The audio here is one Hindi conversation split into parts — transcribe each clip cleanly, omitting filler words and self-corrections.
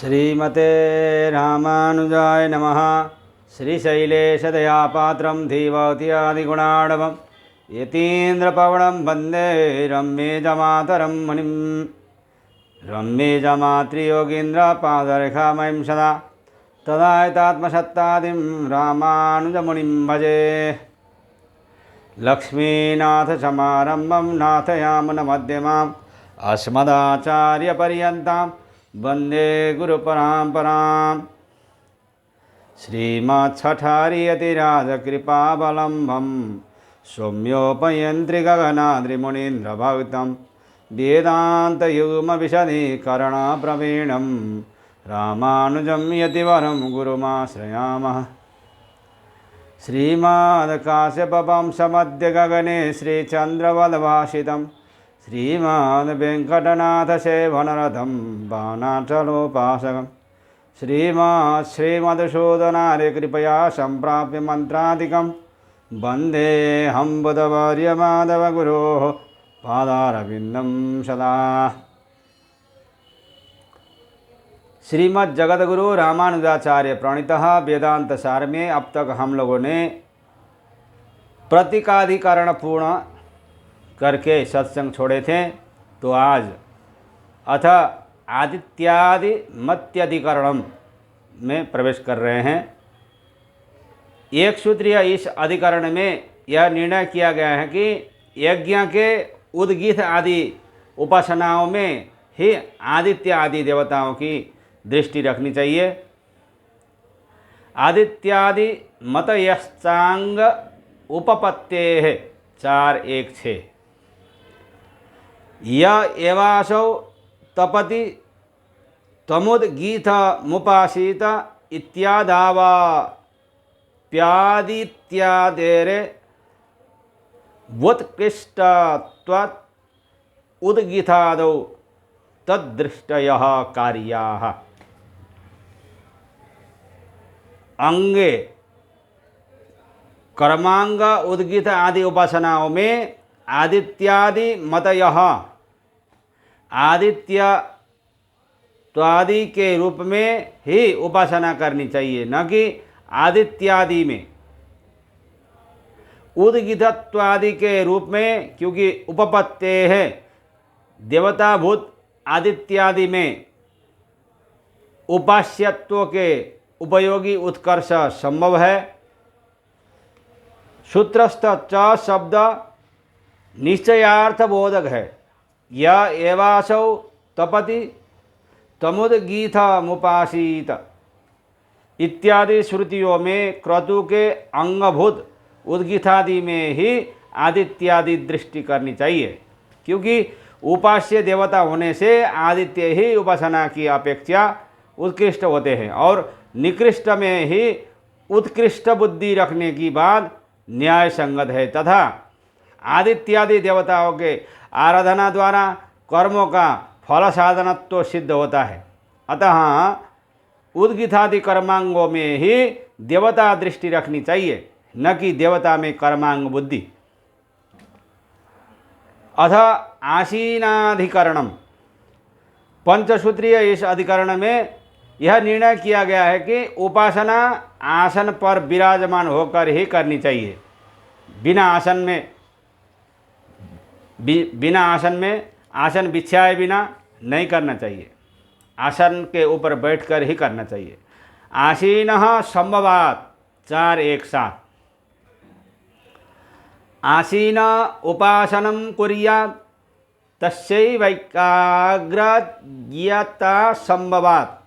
श्रीमते रामानुजाय नमः। श्रीशैलेशदयापात्रं धीवत्यादिगुणार्णवं यतीन्द्रपवनं वन्दे रम्येजमातरं मुनिं। रम्येजमातृयोगीन्द्रपादरेखामयं सदा तदायतात्मसत्तादिं रामानुजमुनिं भजे। लक्ष्मीनाथसमारम्भं नाथयामुनमध्यमाम् अस्मदाचार्यपर्यन्तां वन्दे गुरुपरम्परां। श्रीमच्छठारियतिराजकृपावलम्बं सौम्योपयन्त्रिगगनाद्रिमुनीन्द्रभक्तं वेदान्तयुग्मविशदीकरणप्रवीणं रामानुजं यतिवरं गुरुमाश्रयामः। श्रीमद्काश्यपवंशमद्य गगने श्रीचन्द्रवद्भासितं श्रीमद्वेङ्कटनाथसेवनरथं बाणाचलोपासकं श्रीमधुसूदनार्यकृपया सम्प्राप्य मन्त्रादिकं वन्देऽहं बुधवर्यमाधवगुरोः पादारविन्दं सदा। श्रीमद् जगतगुरु रामानुजाचार्य प्रणीतः वेदांत सार में अब तक हम लोगों ने प्रतीकाधिकरण पूर्ण करके सत्संग छोड़े थे। तो आज अथ आदित्यादि मत्याधिकरणम में प्रवेश कर रहे हैं। एक सूत्रीय इस अधिकरण में यह निर्णय किया गया है कि यज्ञ के उद्गीत आदि उपासनाओं में ही आदित्य आदि देवताओं की दृष्टि रखनी चाहिए। आदित्यादि मतयश्चांग उपपत्ते 4:1-6 य एवासौ तपति तमुद्गीत मुपासीत इत्यादावा प्यादित्यादेरे वुत्कृष्टत्वात् उद्गीतादौ तद्दृष्टयः कार्याः। अंगे कर्मांग उद्गीत आदि उपासनाओं में आदित्यादि मतयः आदित्यत्वादि के रूप में ही उपासना करनी चाहिए, न कि आदित्यादि में उद्गीतत्वादि के रूप में, क्योंकि उपपत्ते है देवताभूत आदित्यादि में उपास्यत्व के उपयोगी उत्कर्ष संभव है। सूत्रस्थ च शब्द निश्चयार्थ बोधक है। य एवासौ तपति तमुद्गीत मुपासीत इत्यादि श्रुतियों में क्रतु के अंगभूत उद्गीतादि में ही आदित्यादि दृष्टि करनी चाहिए, क्योंकि उपास्य देवता होने से आदित्य ही उपासना की अपेक्षा उत्कृष्ट होते हैं और निकृष्ट में ही उत्कृष्ट बुद्धि रखने की बात न्याय संगत है। तथा आदित्यादि देवताओं के आराधना द्वारा कर्मों का फल साधनत्व सिद्ध होता है। अतः उद्गीतादि कर्मांगों में ही देवता दृष्टि रखनी चाहिए, न कि देवता में कर्मांग बुद्धि। अथ आसीनाधिकरणम पंचसूत्रीय इस अधिकरण में यह निर्णय किया गया है कि उपासना आसन पर विराजमान होकर ही करनी चाहिए। बिना आसन में आसन बिछाए बिना नहीं करना चाहिए। आसन के ऊपर बैठकर ही करना चाहिए। आसीनः संभवात् 4:1-7 आसीन उपासनं कुर्यात् तस्यैवैकाग्रज्ञता संभवात्।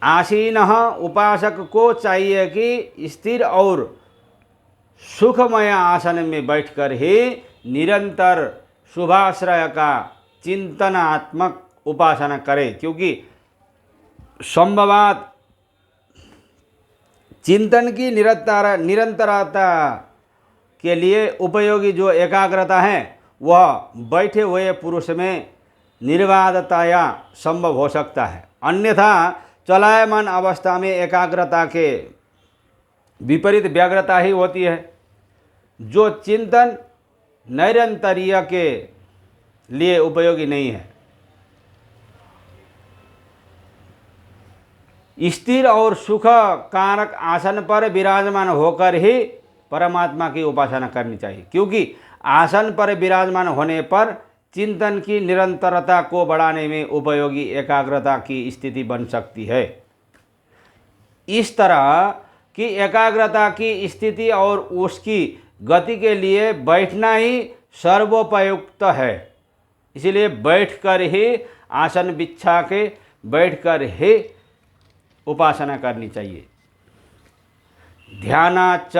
आसीनः उपासक को चाहिए कि स्थिर और सुखमय आसन में बैठकर ही निरंतर शुभाश्रय का चिंतनात्मक उपासना करे, क्योंकि संभवात चिंतन की निरंतरता के लिए उपयोगी जो एकाग्रता है वह बैठे हुए पुरुष में निर्बाधतया संभव हो सकता है। अन्यथा चलायमान अवस्था में एकाग्रता के विपरीत व्यग्रता ही होती है, जो चिंतन नैरंतर्य के लिए उपयोगी नहीं है। स्थिर और सुख कारक आसन पर विराजमान होकर ही परमात्मा की उपासना करनी चाहिए, क्योंकि आसन पर विराजमान होने पर चिंतन की निरंतरता को बढ़ाने में उपयोगी एकाग्रता की स्थिति बन सकती है। इस तरह की एकाग्रता की स्थिति और उसकी गति के लिए बैठना ही सर्वोपयुक्त है। इसीलिए बैठकर ही आसन बिछा के बैठकर ही उपासना करनी चाहिए। ध्यानाच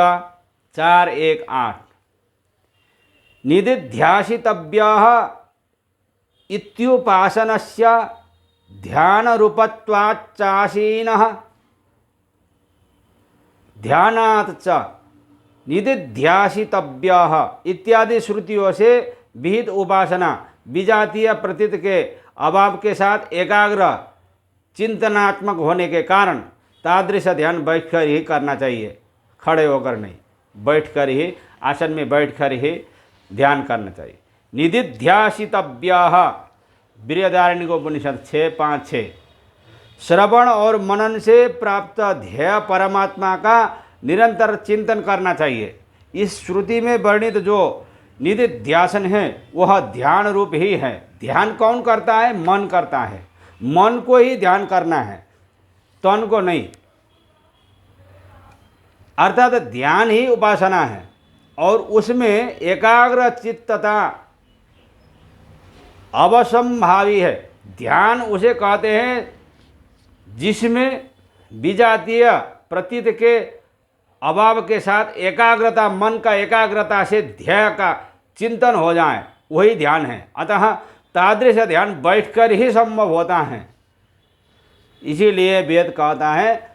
4:1-8 निदिध्यासितव्यः इत्युपासनस्य ध्यानरूपत्वाच्चासीनः ध्यानात् च निदिध्यासितव्यः इत्यादि श्रुतियों से विहित उपासना विजातीय प्रतीत के अभाव के साथ एकाग्र चिंतनात्मक होने के कारण तादृश ध्यान बैठकर ही करना चाहिए, खड़े होकर नहीं। बैठकर ही, आसन में बैठकर ही ध्यान करना चाहिए। निदिध्यासितव्यः बृहदारण्यकोपनिषद 6:5-6 श्रवण और मनन से प्राप्त ध्येय परमात्मा का निरंतर चिंतन करना चाहिए। इस श्रुति में वर्णित जो निदिध्यासन है वह ध्यान रूप ही है। ध्यान कौन करता है? मन करता है। मन को ही ध्यान करना है, तन को नहीं। अर्थात ध्यान ही उपासना है और उसमें एकाग्र चित्तता अवसंभावी है। ध्यान उसे कहते हैं जिसमें विजातीय प्रतीत के अभाव के साथ एकाग्रता, मन का एकाग्रता से ध्येय का चिंतन हो जाए, वही ध्यान है। अतः तादृश ध्यान बैठकर ही संभव होता है। इसीलिए वेद कहता है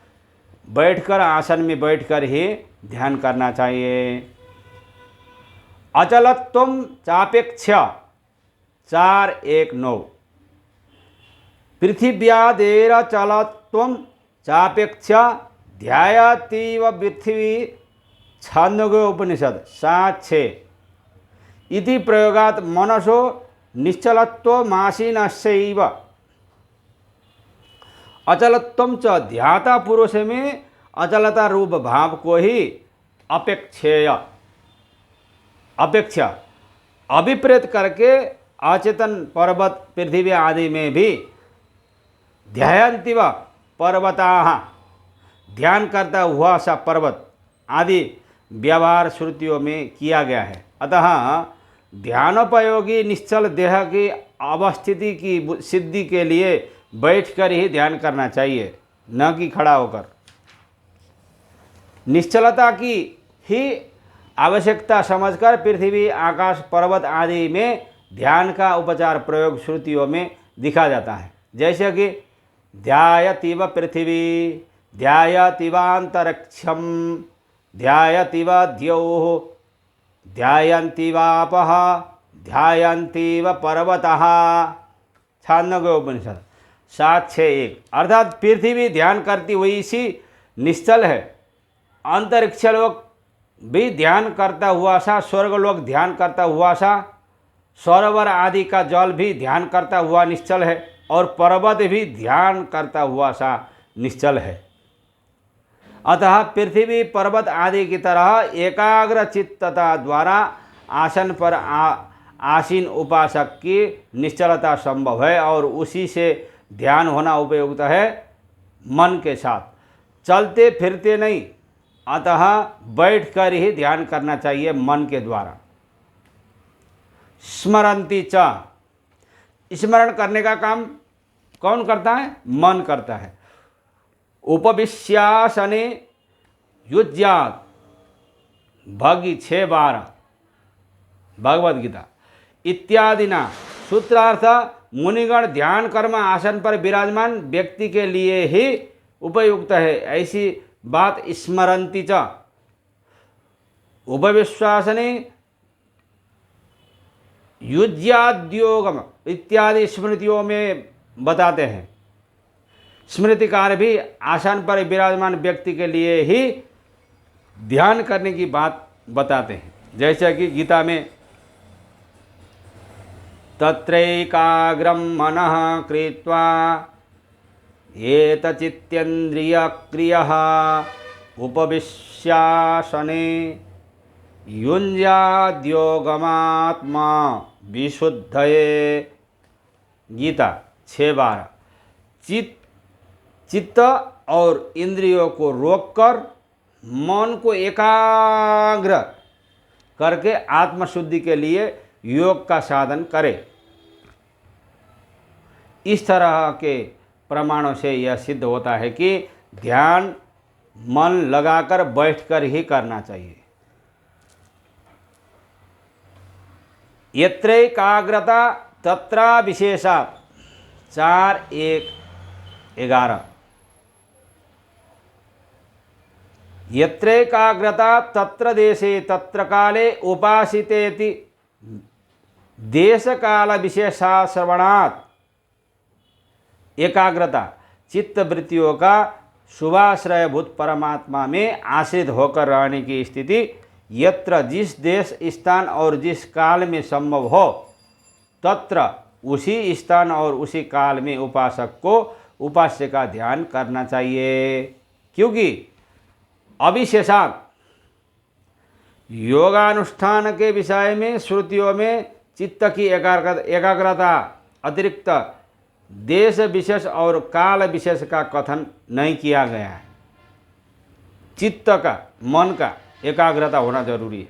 बैठकर, आसन में बैठकर ही ध्यान करना चाहिए। अचलत्वं चापेक्ष 4:1-9 पृथिव्यादेरचलत्वं चापेक्ष ध्यायतीव पृथ्वी छान्दोग्योपनिषद 7:6 इति प्रयोगात् मनसो निश्चलत्वमासीनस्यैव अचलत्वं च ध्याता पुरुष में अचलता रूप भाव को ही अपेक्षा अभिप्रेत करके अचेतन पर्वत पृथ्वी आदि में भी ध्यायन्ति व पर्वताः ध्यान करता हुआ सा पर्वत आदि व्यवहार श्रुतियों में किया गया है। अतः ध्यानोपयोगी निश्चल देह की अवस्थिति की सिद्धि के लिए बैठकर ही ध्यान करना चाहिए, न कि खड़ा होकर। निश्चलता की ही आवश्यकता समझकर पृथ्वी, आकाश, पर्वत आदि में ध्यान का उपचार प्रयोग श्रुतियों में दिखा जाता है। जैसे कि ध्यायतीव पृथ्वी, ध्यायतीवांतरिक्षम, ध्यायतीव द्यौः, ध्यायन्तीवापः, ध्यायन्तीव पर्वतः छान्दोग्योपनिषद 7:6-1 अर्थात पृथ्वी ध्यान करती हुई सी निश्चल है, अंतरिक्ष लोक भी ध्यान करता हुआ सा, स्वर्गलोक ध्यान करता हुआ सा, सरोवर आदि का जल भी ध्यान करता हुआ निश्चल है और पर्वत भी ध्यान करता हुआ सा निश्चल है। अतः पृथ्वी, पर्वत आदि की तरह एकाग्र चित्तता द्वारा आसन पर आसीन उपासक की निश्चलता संभव है और उसी से ध्यान होना उपयुक्त है मन के साथ, चलते फिरते नहीं। अतः बैठकर ही ध्यान करना चाहिए मन के द्वारा। स्मरन्ति च स्मरण करने का काम कौन करता है? मन करता है। उपविश्यासने युज्यात् भगी 6:12 भगवद गीता इत्यादि ना सूत्रार्थ मुनिगण ध्यान कर्म आसन पर विराजमान व्यक्ति के लिए ही उपयुक्त है, ऐसी बात स्मरन्ति च उपविश्वासने युज्याद्योगम इत्यादि स्मृतियों में बताते हैं। स्मृतिकार भी आसन पर विराजमान व्यक्ति के लिए ही ध्यान करने की बात बताते हैं। जैसे कि गीता में तत्रैकाग्रं मनः कृत्वा एतचित्तेन्द्रियक्रियः उपविश्यासने युञ्जाद्योगमात्मा विशुद्धये। गीता 6:12। चित्त और इंद्रियों को रोककर मन को एकाग्र करके आत्मशुद्धि के लिए योग का साधन करे। इस तरह के प्रमाणों से यह सिद्ध होता है कि ध्यान मन लगाकर बैठकर ही करना चाहिए। यत्रैकाग्रता तत्रा विशेषा 4:1-11। यत्रैकाग्रता तत्र देशे तत्र काले उपासितेति देश काल विशेषाश्रवणात्। एकाग्रता चित्त वृत्तियों का शुभाश्रयभूत परमात्मा में आश्रित होकर रहने की स्थिति यत्र जिस देश स्थान और जिस काल में संभव हो तत्र उसी स्थान और उसी काल में उपासक को उपास्य का ध्यान करना चाहिए। क्योंकि अविशेषांक योगानुष्ठान के विषय में श्रुतियों में चित्त की एकाग्रता अतिरिक्त देश विशेष और काल विशेष का कथन नहीं किया गया है। चित्त का मन का एकाग्रता होना जरूरी है।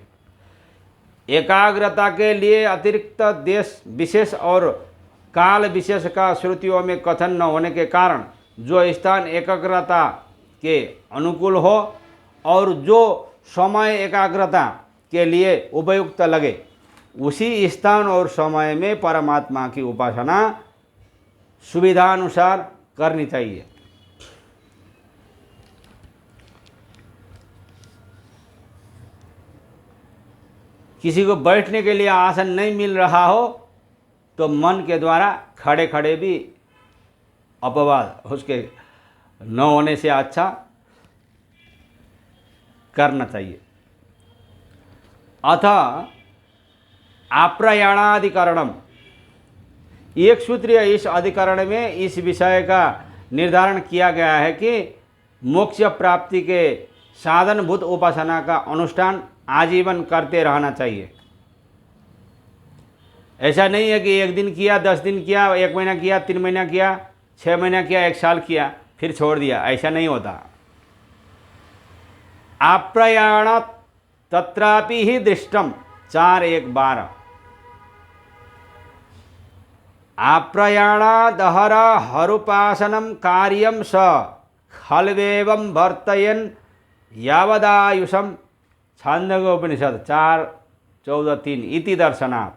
एकाग्रता के लिए अतिरिक्त देश विशेष और काल विशेष का श्रुतियों में कथन न होने के कारण जो स्थान एकाग्रता के अनुकूल हो और जो समय एकाग्रता के लिए उपयुक्त लगे उसी स्थान और समय में परमात्मा की उपासना सुविधानुसार करनी चाहिए। किसी को बैठने के लिए आसन नहीं मिल रहा हो तो मन के द्वारा खड़े खड़े भी अपवाद उसके न होने से अच्छा करना चाहिए। अथ आप्रयाणाधिकरणम। एक सूत्रीय इस अधिकरण में इस विषय का निर्धारण किया गया है कि मोक्ष प्राप्ति के साधनभूत उपासना का अनुष्ठान आजीवन करते रहना चाहिए। ऐसा नहीं है कि 1 दिन किया, 10 दिन किया, 1 महीना किया, 3 महीना किया, 6 महीना किया, 1 साल किया फिर छोड़ दिया, ऐसा नहीं होता। आप्रयाण तत्रापि ही दृष्टम 4:1-12। आप्रयाणादहर हरुपासनम कार्यम स खल्वेवं वर्तयन् यावदायुषम। छांदोग्योपनिषद 4:14-3 इति दर्शनात्।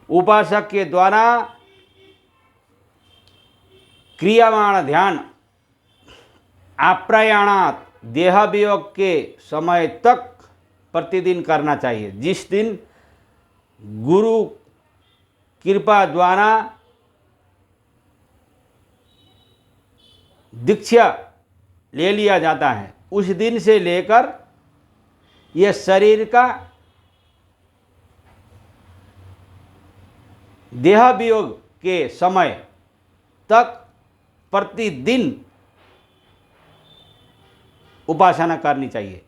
उपासक के द्वारा क्रियामाण ध्यान आप्रयाणात देह वियोग के समय तक प्रतिदिन करना चाहिए। जिस दिन गुरु कृपा द्वारा दीक्षा ले लिया जाता है उस दिन से लेकर यह शरीर का देह वियोग के समय तक प्रतिदिन उपासना करनी चाहिए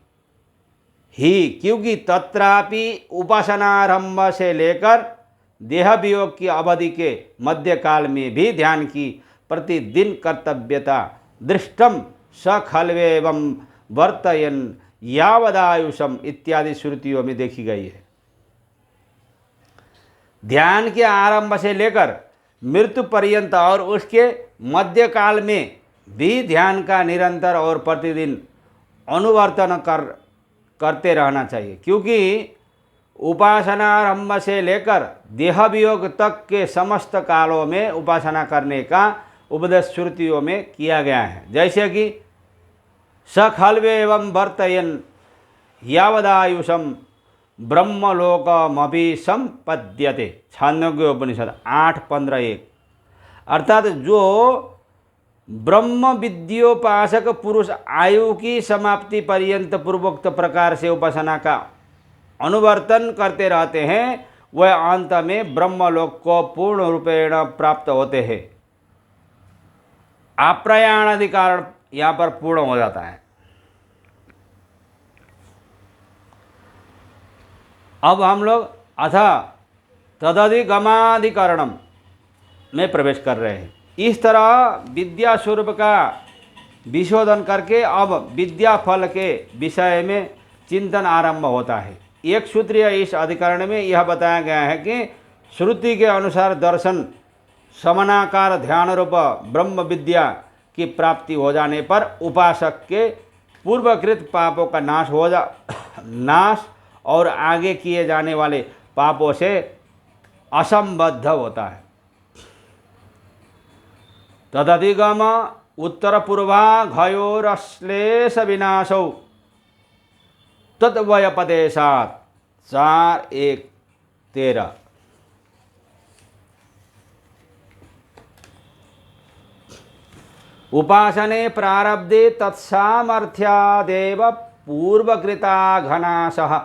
ही। क्योंकि तत्रापि उपासनारंभ से लेकर देह वियोग की अवधि के मध्य काल में भी ध्यान की प्रतिदिन कर्तव्यता दृष्टम सखल्वेवं वर्तयन् यावदायुषम इत्यादि श्रुतियों में देखी गई है। ध्यान के आरंभ से लेकर मृत्यु पर्यंत और उसके मध्य काल में भी ध्यान का निरंतर और प्रतिदिन अनुवर्तन करते रहना चाहिए। क्योंकि उपासनारंभ से लेकर देह वियोग तक के समस्त कालों में उपासना करने का उपदेश श्रुतियों में किया गया है। जैसे कि सखल्वेवं वर्तयन् यावदायुषम ब्रह्मलोकमपि संपद्यते। छांदोग्योपनिषद 8:15-1। अर्थात जो ब्रह्म विद्योपासक पुरुष आयु की समाप्ति पर्यंत पूर्वोक्त प्रकार से उपासना का अनुवर्तन करते रहते हैं वह अंत में ब्रह्मलोक को पूर्ण रूपेण प्राप्त होते हैं। अप्रयाण अधिकार यहाँ पर पूर्ण हो जाता है। अब हम लोग अथ तदधिगमाधिकरणम में प्रवेश कर रहे हैं। इस तरह विद्या स्वरूप का विशोधन करके अब विद्या फल के विषय में चिंतन आरंभ होता है। एक सूत्रीय इस अधिकरण में यह बताया गया है कि श्रुति के अनुसार दर्शन समनाकार ध्यान रूप ब्रह्म विद्या की प्राप्ति हो जाने पर उपासक के पूर्वकृत पापों का नाश और आगे किए जाने वाले पापों से असंबद्ध होता है। तदधिगम उत्तर पूर्वाघयोरश्लेष विनाशौ तद्वयपदेशात् 4:1-13। उपासने प्रारब्धे तत्सामर्थ्यादेव पूर्वकृता घनाशः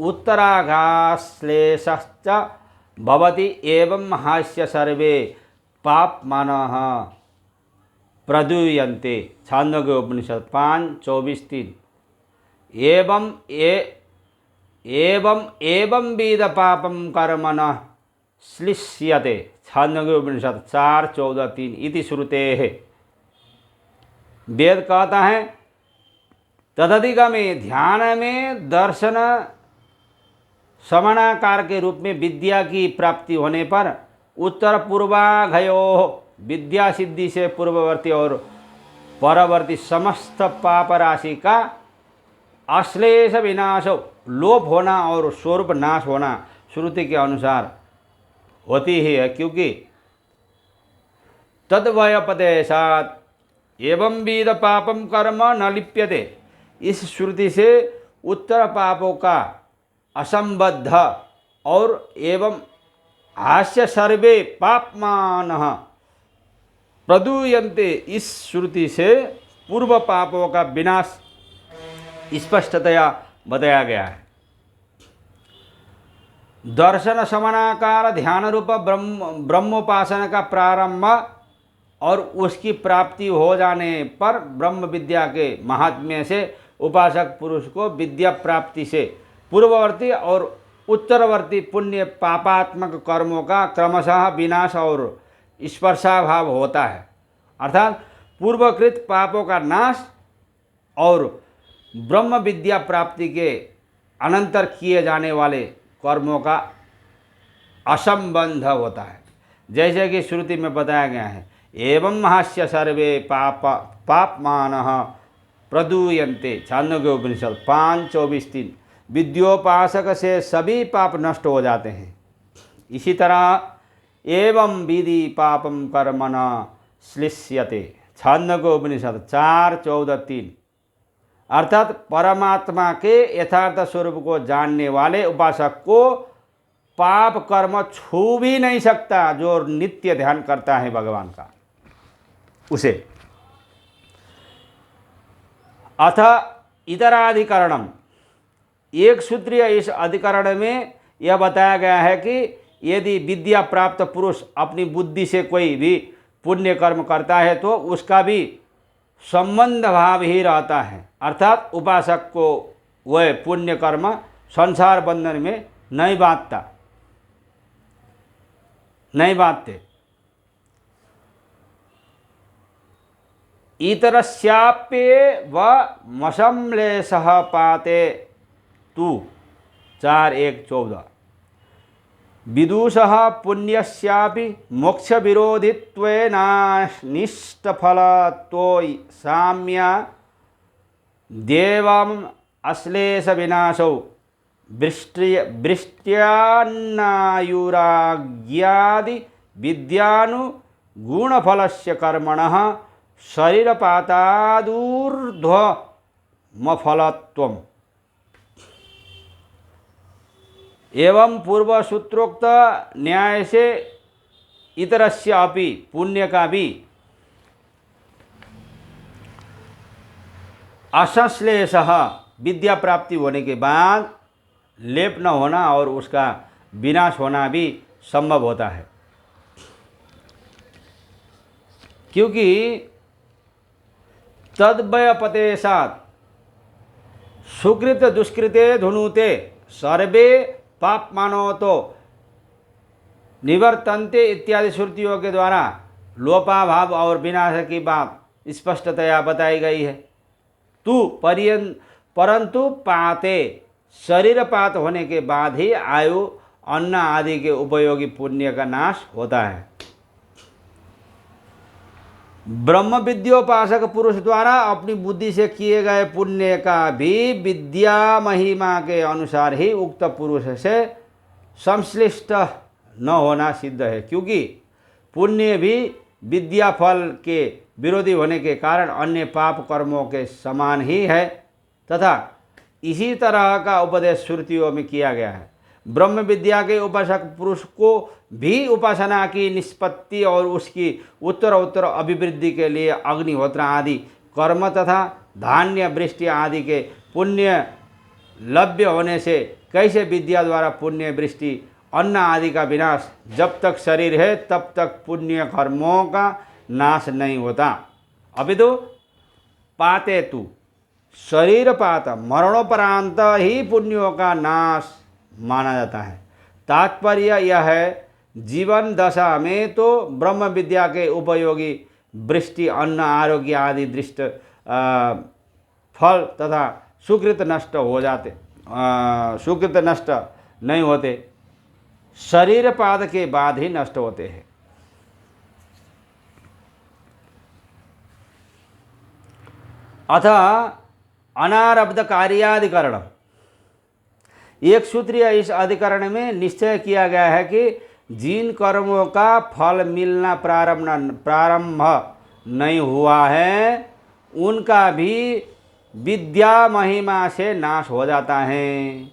उत्तराघाश्लेषश्च भवति एवं हास्य सर्वे पापमानः प्रदूयन्ते। छांदोग्य उपनिषद 5:24-3। एवं विद पापम कर्म न श्लिष्यते। छांदोग्य उपनिषद 4:14-3 इति श्रुतेः। वेद कहता है तदधिगमे ध्यान में दर्शन समनाकार के रूप में विद्या की प्राप्ति होने पर उत्तर पूर्वाघयो विद्या सिद्धि से पूर्ववर्ती और परवर्ती समस्त पाप राशि का अश्लेष विनाश लोप होना और स्वरूप नाश होना श्रुति के अनुसार होती ही है, क्योंकि तद्वयपदेशात् एवं विद पापम कर्म न लिप्यते। इस श्रुति से उत्तर पापों का असंबद्ध और एवं हास्य सर्वे पापमानः प्रदूयन्ते। इस श्रुति से पूर्व पापों का विनाश स्पष्टतया बताया गया है। दर्शन समनाकार ध्यान रूप ब्रह्मोपासना का प्रारंभ और उसकी प्राप्ति हो जाने पर ब्रह्म विद्या के महात्म्य से उपासक पुरुष को विद्या प्राप्ति से पूर्ववर्ती और उत्तरवर्ती पुण्य पापात्मक कर्मों का क्रमशः विनाश और स्पर्शाभाव होता है, अर्थात पूर्वकृत पापों का नाश और ब्रह्म विद्या प्राप्ति के अनंतर किए जाने वाले कर्मों का असंबंध होता है। जैसे कि श्रुति में बताया गया है एवं हास्य सर्वे पापमानः प्रदूयन्ते। छांदोग्य उपनिषद 5:24-3। विद्योपासक से सभी पाप नष्ट हो जाते हैं। इसी तरह एवं विधि पापम कर्म न श्लिष्यते। छांदोग्य उपनिषद 4:14-3। अर्थात परमात्मा के यथार्थ स्वरूप को जानने वाले उपासक को पाप कर्म छू भी नहीं सकता। जो नित्य ध्यान करता है भगवान का उसे। अथ इतराधिकरणम। एक सूत्रीय इस अधिकरण में यह बताया गया है कि यदि विद्या प्राप्त पुरुष अपनी बुद्धि से कोई भी पुण्य कर्म करता है तो उसका भी संबंध भाव ही रहता है, अर्थात उपासक को वह पुण्य कर्म संसार बंधन में नहीं बांधते। इतरस्याप्ये व मसंलेशः पाते तु। 4:1-14। विदुषः पुण्यस्यापि मोक्ष विरोधित्वेनानिष्टफलत्वो साम्य देवम् अश्लेष विनाशौ वृष्ट्यान्नायुराग्यादि विद्यानुगुणफलस्य कर्मणः शरीरपातादूर्ध्वमफलत्वम्। एवं पूर्व सूत्रोक्त न्याय से इतरस्य अपि पुण्य का भी असंश्लेषः विद्या प्राप्ति होने के बाद लेप न होना और उसका विनाश होना भी संभव होता है, क्योंकि तद्वयपतेशात् सुकृत दुष्कृते धुनुते सर्वे पापमानो तो निवर्तन्ते इत्यादि श्रुतियों के द्वारा लोपाभाव और विनाश की बात स्पष्टतया बताई गई है। परंतु पाते शरीर पात होने के बाद ही आयु अन्न आदि के उपयोगी पुण्य का नाश होता है। ब्रह्म विद्योपासक पुरुष द्वारा अपनी बुद्धि से किए गए पुण्य का भी विद्या महिमा के अनुसार ही उक्त पुरुष से संश्लिष्ट न होना सिद्ध है, क्योंकि पुण्य भी विद्या फल के विरोधी होने के कारण अन्य पाप कर्मों के समान ही है तथा इसी तरह का उपदेश श्रुतियों में किया गया है। ब्रह्म विद्या के उपासक पुरुष को भी उपासना की निष्पत्ति और उसकी उत्तर अभिवृद्धि के लिए अग्निहोत्र आदि कर्म तथा धान्य वृष्टि आदि के पुण्य लभ्य होने से कैसे विद्या द्वारा पुण्य वृष्टि अन्न आदि का विनाश, जब तक शरीर है तब तक पुण्य कर्मों का नाश नहीं होता। अपितु पाते तु शरीर पात मरणोपरांत ही पुण्यों का नाश माना जाता है। तात्पर्य यह है, जीवन दशा में तो ब्रह्म विद्या के उपयोगी वृष्टि अन्न आरोग्य आदि दृष्ट फल तथा सुकृत नष्ट हो जाते, सुकृत नष्ट नहीं होते, शरीर पाद के बाद ही नष्ट होते हैं। अथ अनारब्ध कार्याधिकरण, एक सूत्रीय इस अधिकरण में निश्चय किया गया है कि जिन कर्मों का फल मिलना प्रारंभ नहीं हुआ है उनका भी विद्या महिमा से नाश हो जाता है।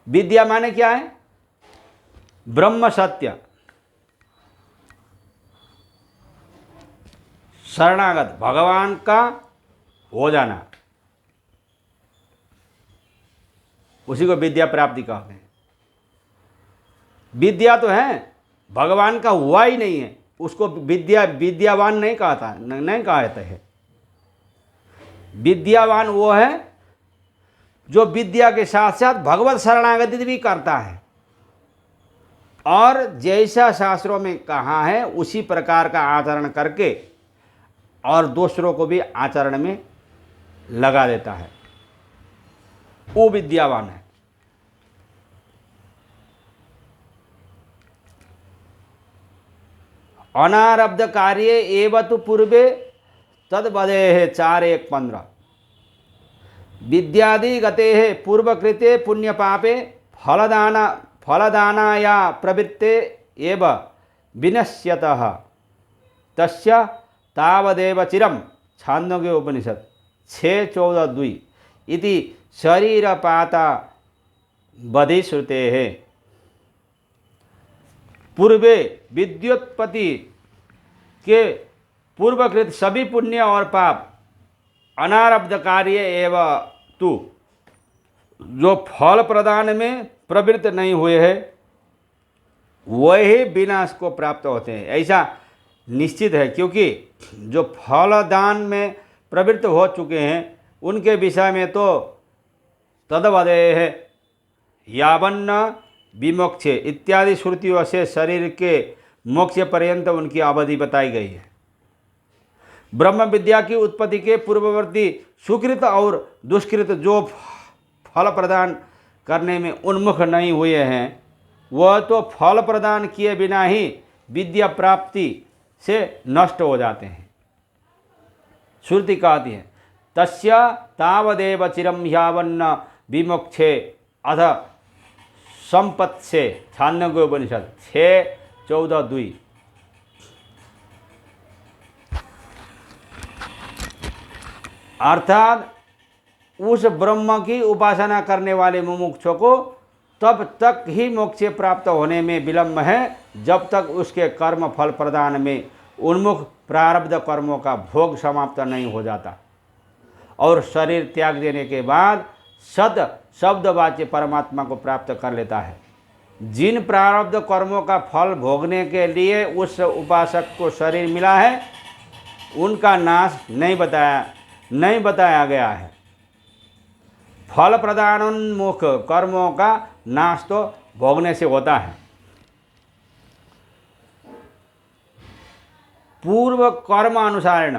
विद्या माने क्या है? ब्रह्म सत्य, शरणागत भगवान का हो जाना, उसी को विद्या प्राप्ति कहते हैं। विद्या तो है, भगवान का हुआ ही नहीं है, उसको विद्यावान नहीं कहता, नहीं कहते हैं। विद्यावान वो है जो विद्या के साथ साथ भगवत शरणागति भी करता है और जैसा शास्त्रों में कहा है उसी प्रकार का आचरण करके और दूसरों को भी आचरण में लगा देता है, वो विद्यावान है। अनारब्ध कार्य एव तु पूर्वे तद्वदेः 4:1-15 विद्यादि गते पूर्वकृते पुण्यपापे फलदानाया प्रवृत्ते एव विनश्यतः तस्य तावदेव चिरम, छांदोग्य उपनिषद 6:14-2 इति शरीरपाता बधि श्रुते है। पूर्वे विद्योत्पत्ति के पूर्वकृत सभी पुण्य और पाप अनारब्ध कार्य एवं तु जो फल प्रदान में प्रवृत्त नहीं हुए हैं वही विनाश को प्राप्त होते हैं, ऐसा निश्चित है। क्योंकि जो फल दान में प्रवृत्त हो चुके हैं उनके विषय में तो तद्वदेः यावन्न विमोक्षे इत्यादि श्रुतियों से शरीर के मोक्ष पर्यंत उनकी अवधि बताई गई है। ब्रह्म विद्या की उत्पत्ति के पूर्ववर्ती सुकृत और दुष्कृत जो फल प्रदान करने में उन्मुख नहीं हुए हैं वह तो फल प्रदान किए बिना ही विद्या प्राप्ति से नष्ट हो जाते हैं। श्रुति कहती है तस्य तावदेव चिरम यावन्न विमोक्षे अथ संपत्से, छांदोग्य उपनिषद 6:14-2। अर्थात उस ब्रह्म की उपासना करने वाले मुमुक्षु को तब तक ही मोक्ष प्राप्त होने में विलंब है जब तक उसके कर्म फल प्रदान में उन्मुख प्रारब्ध कर्मों का भोग समाप्त नहीं हो जाता और शरीर त्याग देने के बाद सद शब्दवाच्य परमात्मा को प्राप्त कर लेता है। जिन प्रारब्ध कर्मों का फल भोगने के लिए उस उपासक को शरीर मिला है उनका नाश नहीं बताया गया है। फल प्रदानोन्मुख कर्मों का नाश तो भोगने से होता है। पूर्व कर्म अनुसारेण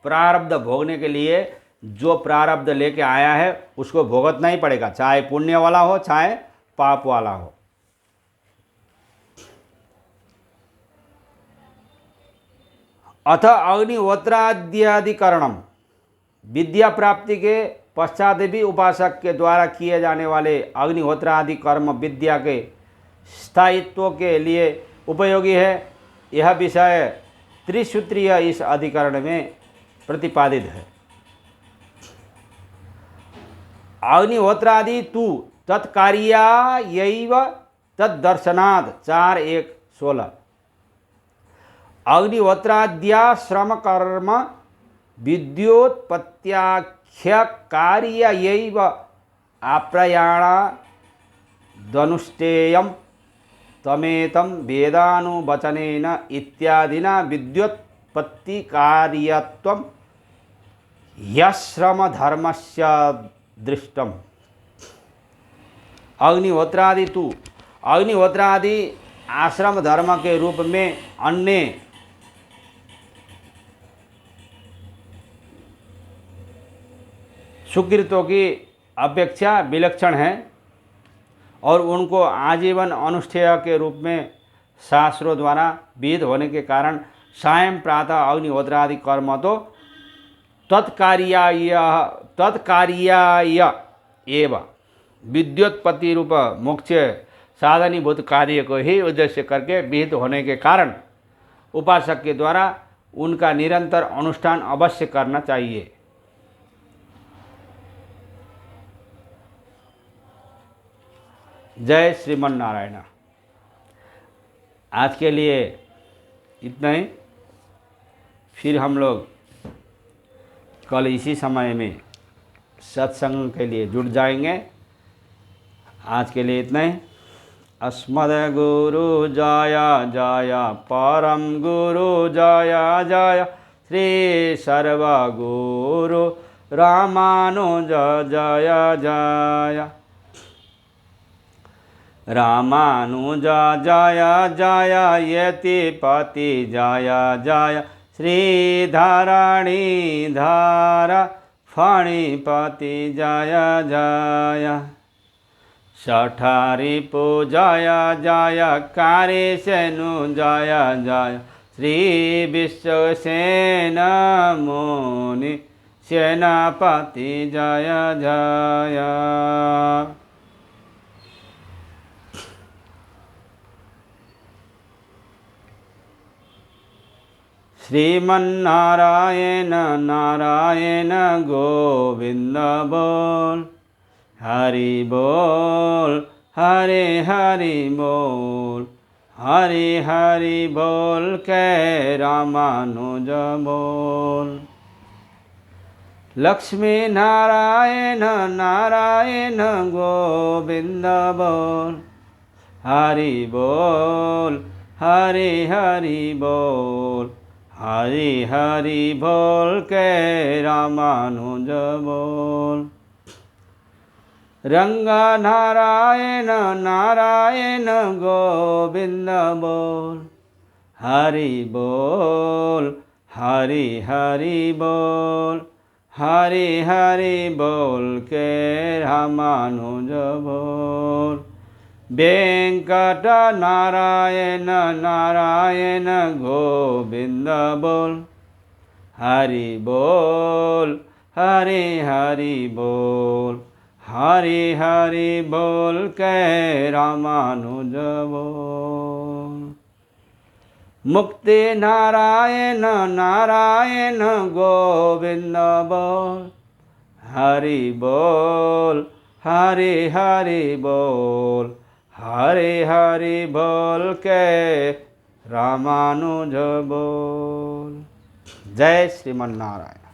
प्रारब्ध भोगने के लिए जो प्रारब्ध लेके आया है उसको भोगतना ही पड़ेगा, चाहे पुण्य वाला हो चाहे पाप वाला हो। अथ अग्निहोत्राद्यादिकरणम, विद्या प्राप्ति के पश्चात भी उपासक के द्वारा किए जाने वाले अग्निहोत्र आदि कर्म विद्या के स्थायित्व के लिए उपयोगी है। यह विषय त्रिसूत्रीय इस अधिकरण में प्रतिपादित है। अग्निहोत्रादि तु तत्कार्यायैव तद्दर्शनात् 4:1-16। अग्निहोत्राद्या श्रम कर्म विद्योत्पत्त्याख्य कार्यैव आप्रयाणादनुष्ठेयम् तमेतं वेदानुवचनेन इत्यादिना विद्योत्पत्ति कार्यत्वं यश्रमधर्मस्य दृष्टम्। अग्निहोत्रादि तु, अग्निहोत्रादि आश्रम धर्म के रूप में अन्य सुकृतों की अपेक्षा विलक्षण है और उनको आजीवन अनुष्ठेय के रूप में शास्त्रों द्वारा विहित होने के कारण सायं प्रातः अग्निहोत्रादि कर्म तो तत्कार्याय एवं विद्योत्पत्ति रूप मोक्ष साधनीभूत कार्य को ही उद्देश्य करके विहित होने के कारण उपासक के द्वारा उनका निरंतर अनुष्ठान अवश्य करना चाहिए। जय श्रीमन नारायण। आज के लिए इतना ही, फिर हम लोग कल इसी समय में सत्संग के लिए जुड़ जाएंगे। आज के लिए इतना ही। अस्मद्गुरु जय जय, परम गुरु जय जय, श्री सर्वगुरु रामानुज जय जय, रामानुज जय जय, यतिपति जय जय, श्रीधरणीधर फणिपति जय जय, शठारिपु जय जय, कारिसेनु जय जय, श्री विश्वसेन मुनि सेनापति जय जय। श्रीमन्नारायण नारायण गोविंद बोल, हरि बोल, हरे हरि बोल, हरि हरि बोल के रामानुज बोल। लक्ष्मी नारायण नारायण गोविंद बोल, हरि बोल, हरि हरि बोल, हरि हरि बोल के रामानुज बोल। रंग नारायण नारायण गोविंद बोल, हरि बोल, हरि हरि बोल, हरि हरि बोल के रामानुज बोल। वेंकट नारायण नारायण गोविंद बोल, हरि बोल, हरि हरि बोल, हरि हरि बोल के रामानुज बोल। मुक्ति नारायण नारायण गोविंद बोल, हरि बोल, हरि हरि बोल, हरि हरि बोल के रामानुज बोल। जय श्रीमन नारायण।